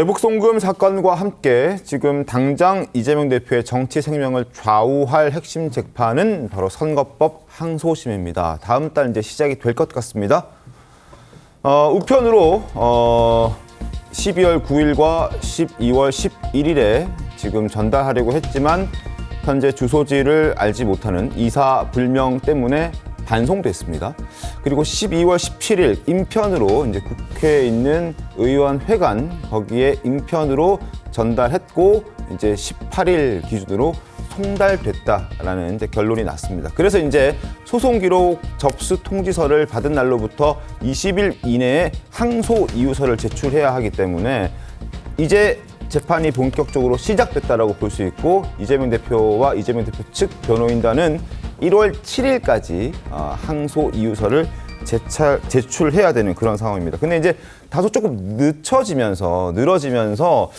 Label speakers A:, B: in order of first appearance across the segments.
A: 대북 송금 사건과 함께 지금 당장 이재명 대표의 정치 생명을 좌우할 핵심 재판은 바로 선거법 항소심입니다. 다음 달 이제 시작이 될 것 같습니다. 우편으로 12월 9일과 12월 11일에 지금 전달하려고 했지만 현재 주소지를 알지 못하는 이사불명 때문에 반송됐습니다. 그리고 12월 17일 인편으로 이제 국회에 있는 의원회관 거기에 인편으로 전달했고 이제 18일 기준으로 송달됐다라는 이제 결론이 났습니다. 그래서 이제 소송 기록 접수 통지서를 받은 날로부터 20일 이내에 항소 이유서를 제출해야 하기 때문에 이제 재판이 본격적으로 시작됐다라고 볼 수 있고 이재명 대표와 이재명 대표 측 변호인단은 1월 7일까지 항소 이유서를 제출해야 되는 그런 상황입니다. 근데 이제 다소 조금 늘어지면서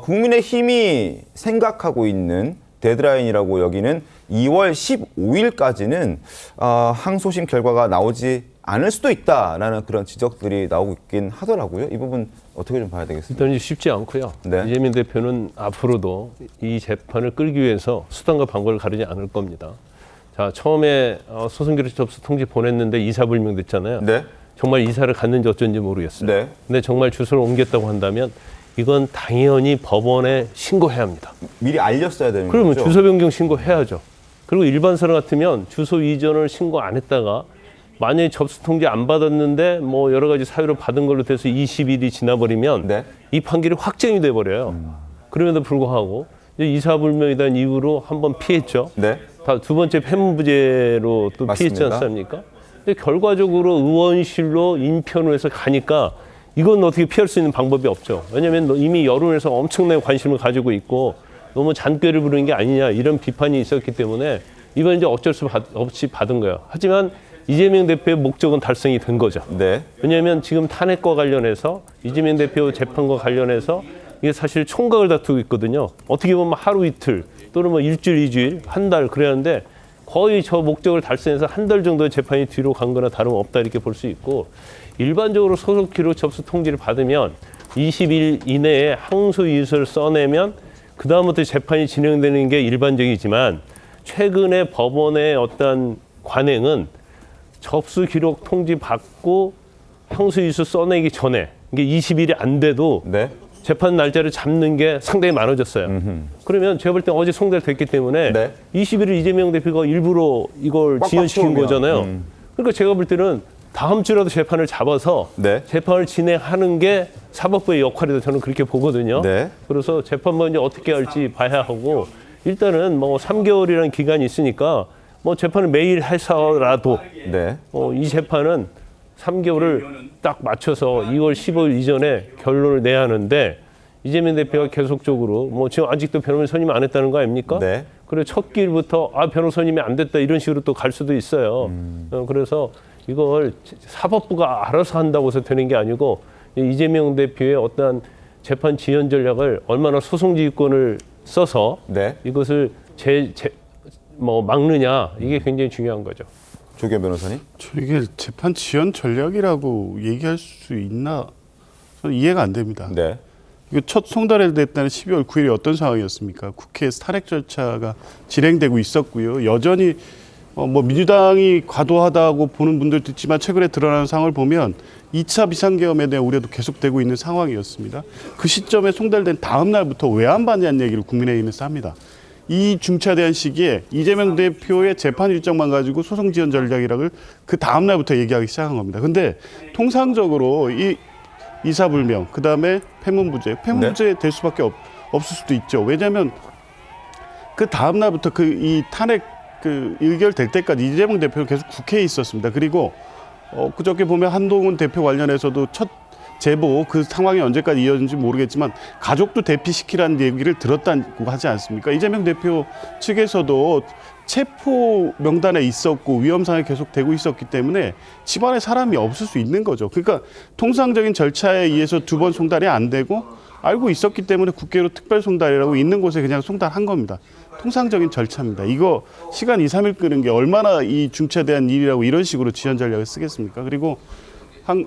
A: 국민의힘이 생각하고 있는 데드라인이라고 여기는 2월 15일까지는 항소심 결과가 나오지 않을 수도 있다라는 그런 지적들이 나오고 있긴 하더라고요. 이 부분 어떻게 좀 봐야 되겠습니까?
B: 일단 쉽지 않고요. 네. 이재명 대표는 앞으로도 이 재판을 끌기 위해서 수단과 방법을 가리지 않을 겁니다. 자, 처음에 소송기록 접수 통지 보냈는데 이사불명 됐잖아요.
A: 네. 정말
B: 이사를 갔는지 어쩐지 모르겠어요.
A: 네.
B: 근데 정말 주소를 옮겼다고 한다면 이건 당연히 법원에 신고해야 합니다.
A: 미리 알렸어야 되는
B: 그러면
A: 거죠?
B: 주소 변경 신고해야죠. 그리고 일반 사람 같으면 주소 이전을 신고 안 했다가 만약에 접수 통지 안 받았는데 뭐 여러 가지 사유로 받은 걸로 돼서 20일이 지나버리면
A: 네.
B: 이 판결이 확정이 돼버려요. 그럼에도 불구하고 이제 이사불명이라는 이유로 한번 피했죠.
A: 네.
B: 다 두 번째 폐문부제로 또 피했지 않습니까? 근데 결과적으로 의원실로 인편으로 해서 가니까 이건 어떻게 피할 수 있는 방법이 없죠. 왜냐하면 이미 여론에서 엄청난 관심을 가지고 있고 너무 잔꾀를 부르는 게 아니냐 이런 비판이 있었기 때문에 이번 이제 어쩔 수 없이 받은 거예요. 하지만 이재명 대표의 목적은 달성이 된 거죠.
A: 네.
B: 왜냐하면 지금 탄핵과 관련해서 이재명 대표 재판과 관련해서 이게 사실 총각을 다투고 있거든요. 어떻게 보면 하루 이틀 또는 뭐 일주일, 이주일, 한 달 그래야 하는데 거의 저 목적을 달성해서 한 달 정도의 재판이 뒤로 간 거나 다름없다 이렇게 볼 수 있고 일반적으로 소속 기록 접수 통지를 받으면 20일 이내에 항소 이유서를 써내면 그다음부터 재판이 진행되는 게 일반적이지만 최근에 법원의 어떤 관행은 접수 기록 통지 받고 항소 이유서 써내기 전에 이게 20일이 안 돼도
A: 네.
B: 재판 날짜를 잡는 게 상당히 많아졌어요. 그러면 제가 볼 때 어제 송달됐기 때문에
A: 네.
B: 20일을 이재명 대표가 일부러 이걸 지연시킨 거잖아요. 그러니까 제가 볼 때는 다음 주라도 재판을 잡아서
A: 네.
B: 재판을 진행하는 게 사법부의 역할이다 저는 그렇게 보거든요.
A: 네.
B: 그래서 재판부 이제 어떻게 할지 봐야 하고 일단은 뭐 3개월이라는 기간이 있으니까 뭐 재판을 매일 해서라도
A: 네.
B: 이 재판은 3개월을 딱 맞춰서 2월 15일 이전에 결론을 내야 하는데 이재명 대표가 계속적으로 뭐 지금 아직도 변호사님이 안 했다는 거 아닙니까?
A: 네.
B: 그래 첫 길부터 변호사님이 안 됐다 이런 식으로 또 갈 수도 있어요. 그래서 이걸 사법부가 알아서 한다고 해서 되는 게 아니고 이재명 대표의 어떤 재판 지연 전략을 얼마나 소송지휘권을 써서
A: 네.
B: 이것을 막느냐 이게 굉장히 중요한 거죠.
A: 조기현 변호사님.
C: 이게 재판 지연 전략이라고 얘기할 수 있나? 저는 이해가 안 됩니다.
A: 네.
C: 이거 첫 송달됐다는 12월 9일이 어떤 상황이었습니까? 국회에서 탄핵 절차가 진행되고 있었고요. 여전히 뭐 민주당이 과도하다고 보는 분들도 있지만 최근에 드러나는 상황을 보면 2차 비상계엄에 대한 우려도 계속되고 있는 상황이었습니다. 그 시점에 송달된 다음 날부터 왜 안 받냐는 얘기를 국민의힘에서 합니다. 이 중차대한 시기에 이재명 대표의 재판 일정만 가지고 소송 지연 전략이라고 그 다음 날부터 얘기하기 시작한 겁니다. 근데 통상적으로 이 이사불명, 그다음에 폐문부제 될 수밖에 없을 수도 있죠. 왜냐하면 그 다음 날부터 이 탄핵 의결될 때까지 이재명 대표는 계속 국회에 있었습니다. 그리고 그저께 보면 한동훈 대표 관련해서도 첫 제보 그 상황이 언제까지 이어진지 모르겠지만 가족도 대피시키라는 얘기를 들었다고 하지 않습니까? 이재명 대표 측에서도 체포 명단에 있었고 위험 상황이 계속 되고 있었기 때문에 집안에 사람이 없을 수 있는 거죠. 그러니까 통상적인 절차에 의해서 두 번 송달이 안 되고 알고 있었기 때문에 국회로 특별 송달이라고 있는 곳에 그냥 송달한 겁니다. 통상적인 절차입니다. 이거 시간 2, 3일 끄는 게 얼마나 이 중차대한 일이라고 이런 식으로 지연 전략을 쓰겠습니까? 그리고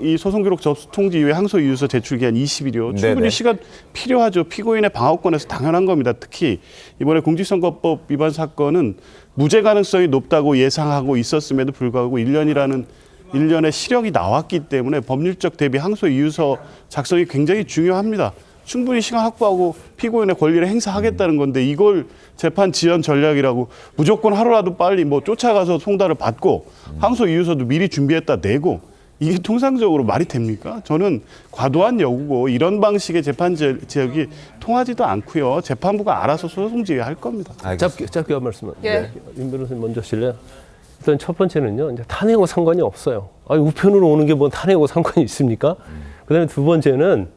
C: 이 소송 기록 접수 통지 이후에 항소 이유서 제출 기한 20일이요. 충분히
A: 네네.
C: 시간 필요하죠. 피고인의 방어권에서 당연한 겁니다. 특히 이번에 공직선거법 위반 사건은 무죄 가능성이 높다고 예상하고 있었음에도 불구하고 1년의 시력이 나왔기 때문에 법률적 대비 항소 이유서 작성이 굉장히 중요합니다. 충분히 시간 확보하고 피고인의 권리를 행사하겠다는 건데 이걸 재판 지연 전략이라고 무조건 하루라도 빨리 뭐 쫓아가서 송달을 받고 항소 이유서도 미리 준비했다 내고 이게 통상적으로 말이 됩니까? 저는 과도한 요구고 이런 방식의 재판 지역이 통하지도 않고요. 재판부가 알아서 소송 지휘할 겁니다.
B: 짧게 한 말씀만.
D: 예.
B: 윤 변호사님 먼저 하실래요? 일단 첫 번째는요. 이제 탄핵과 상관이 없어요. 아니, 우편으로 오는 게 뭐 탄핵과 상관이 있습니까? 그다음에 두 번째는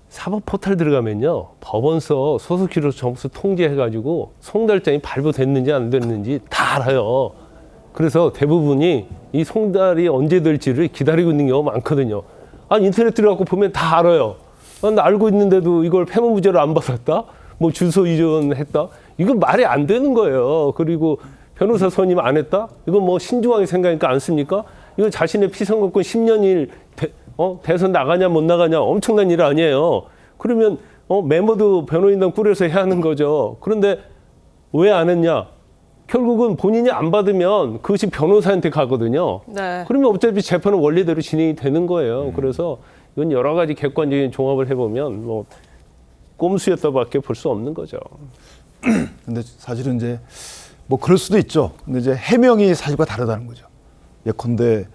B: 사법 포털 들어가면요. 법원서 소속기록 점수 통제해가지고 송달장이 발부됐는지 안 됐는지 다 알아요. 그래서 대부분이 이 송달이 언제 될지를 기다리고 있는 경우가 많거든요. 아, 인터넷 들어가고 보면 다 알아요. 아, 나 알고 있는데도 이걸 폐문부제로 안 받았다? 뭐 주소 이전했다? 이건 말이 안 되는 거예요. 그리고 변호사 선임 안 했다? 이건 뭐 신중하게 생각하니까 안 씁니까? 이건 자신의 피선거권 10년일 대선 나가냐 못 나가냐 엄청난 일 아니에요. 그러면 메모도 변호인단 꾸려서 해야 하는 거죠. 그런데 왜 안 했냐? 결국은 본인이 안 받으면 그것이 변호사한테 가거든요.
D: 네.
B: 그러면 어차피 재판은 원래대로 진행이 되는 거예요. 그래서 이건 여러 가지 객관적인 종합을 해보면 뭐 꼼수였다밖에 볼 수 없는 거죠.
E: 근데 사실은 이제 뭐 그럴 수도 있죠. 근데 이제 해명이 사실과 다르다는 거죠. 예컨대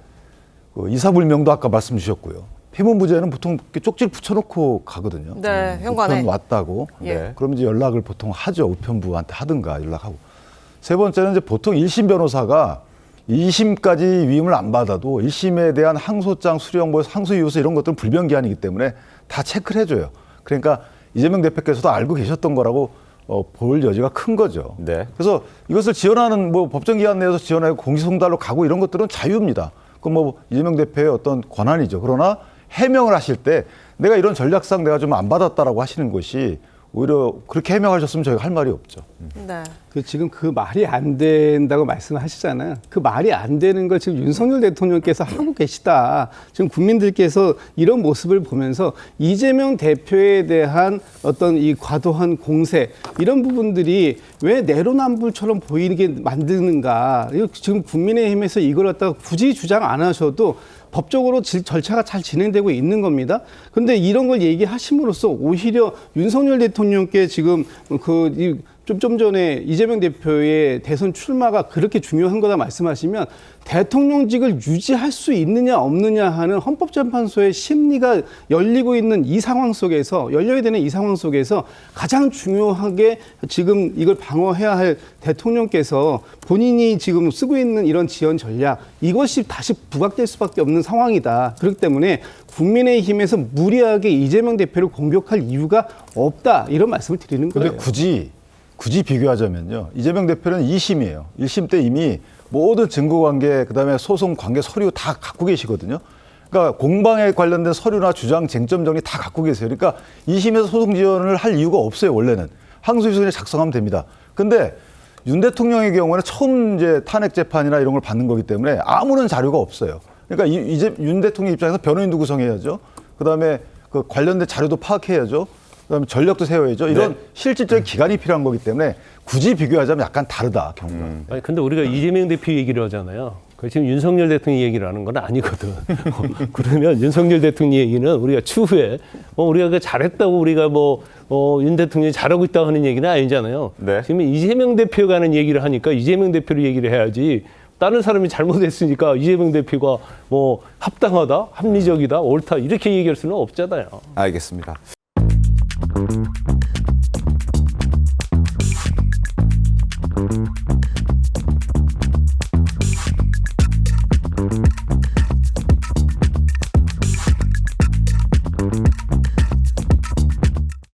E: 그 이사불명도 아까 말씀 주셨고요. 폐문부제는 보통 이렇게 쪽지를 붙여놓고 가거든요.
D: 네, 현관에.
E: 우편 왔다고.
D: 예.
E: 그러면 이제 연락을 보통 하죠. 우편부한테 하든가 연락하고. 세 번째는 이제 보통 1심 변호사가 2심까지 위임을 안 받아도 1심에 대한 항소장 수령, 뭐 항소 이유서 이런 것들은 불변기한이기 때문에 다 체크를 해줘요. 그러니까 이재명 대표께서도 알고 계셨던 거라고 볼 여지가 큰 거죠.
A: 네.
E: 그래서 이것을 지원하는 뭐 법정 기한 내에서 지원하고 공시송달로 가고 이런 것들은 자유입니다. 그건 뭐 이재명 대표의 어떤 권한이죠. 그러나 해명을 하실 때 내가 이런 전략상 내가 좀 안 받았다라고 하시는 것이 오히려 그렇게 해명하셨으면 저희가 할 말이 없죠.
D: 네.
F: 지금 그 말이 안 된다고 말씀하시잖아요. 그 말이 안 되는 걸 지금 윤석열 대통령께서 하고 계시다. 지금 국민들께서 이런 모습을 보면서 이재명 대표에 대한 어떤 이 과도한 공세 이런 부분들이 왜 내로남불처럼 보이게 만드는가. 지금 국민의힘에서 이걸 갖다가 굳이 주장 안 하셔도 법적으로 절차가 잘 진행되고 있는 겁니다. 그런데 이런 걸 얘기하심으로써 오히려 윤석열 대통령께 지금 좀 전에 이재명 대표의 대선 출마가 그렇게 중요한 거다 말씀하시면 대통령직을 유지할 수 있느냐 없느냐 하는 헌법재판소의 심리가 열리고 있는 이 상황 속에서 열려야 되는 이 상황 속에서 가장 중요하게 지금 이걸 방어해야 할 대통령께서 본인이 지금 쓰고 있는 이런 지원 전략 이것이 다시 부각될 수밖에 없는 상황이다. 그렇기 때문에 국민의힘에서 무리하게 이재명 대표를 공격할 이유가 없다. 이런 말씀을 드리는 거예요.
E: 근데 굳이 비교하자면요. 이재명 대표는 2심이에요. 1심 때 이미 모든 증거관계, 그다음에 소송 관계 서류 다 갖고 계시거든요. 그러니까 공방에 관련된 서류나 주장, 쟁점 정리 다 갖고 계세요. 그러니까 2심에서 소송 지원을 할 이유가 없어요. 원래는 항소유서를 작성하면 됩니다. 근데 윤 대통령의 경우는 처음 이제 탄핵 재판이나 이런 걸 받는 거기 때문에 아무런 자료가 없어요. 그러니까 이제 윤 대통령 입장에서 변호인도 구성해야죠. 그다음에 그 관련된 자료도 파악해야죠. 그다음에 전력도 세워야죠. 이런
A: 네.
E: 실질적인 기간이 필요한 거기 때문에 굳이 비교하자면 약간 다르다 경우가.
B: 아니 근데 우리가 이재명 대표 얘기를 하잖아요. 지금 윤석열 대통령 얘기를 하는 건 아니거든. 그러면 윤석열 대통령 얘기는 우리가 추후에 우리가 그 잘했다고 우리가 윤 대통령이 잘하고 있다고 하는 얘기는 아니잖아요.
A: 네.
B: 지금 이재명 대표가 하는 얘기를 하니까 이재명 대표를 얘기를 해야지. 다른 사람이 잘못했으니까 이재명 대표가 합당하다, 합리적이다, 옳다 이렇게 얘기할 수는 없잖아요.
A: 알겠습니다.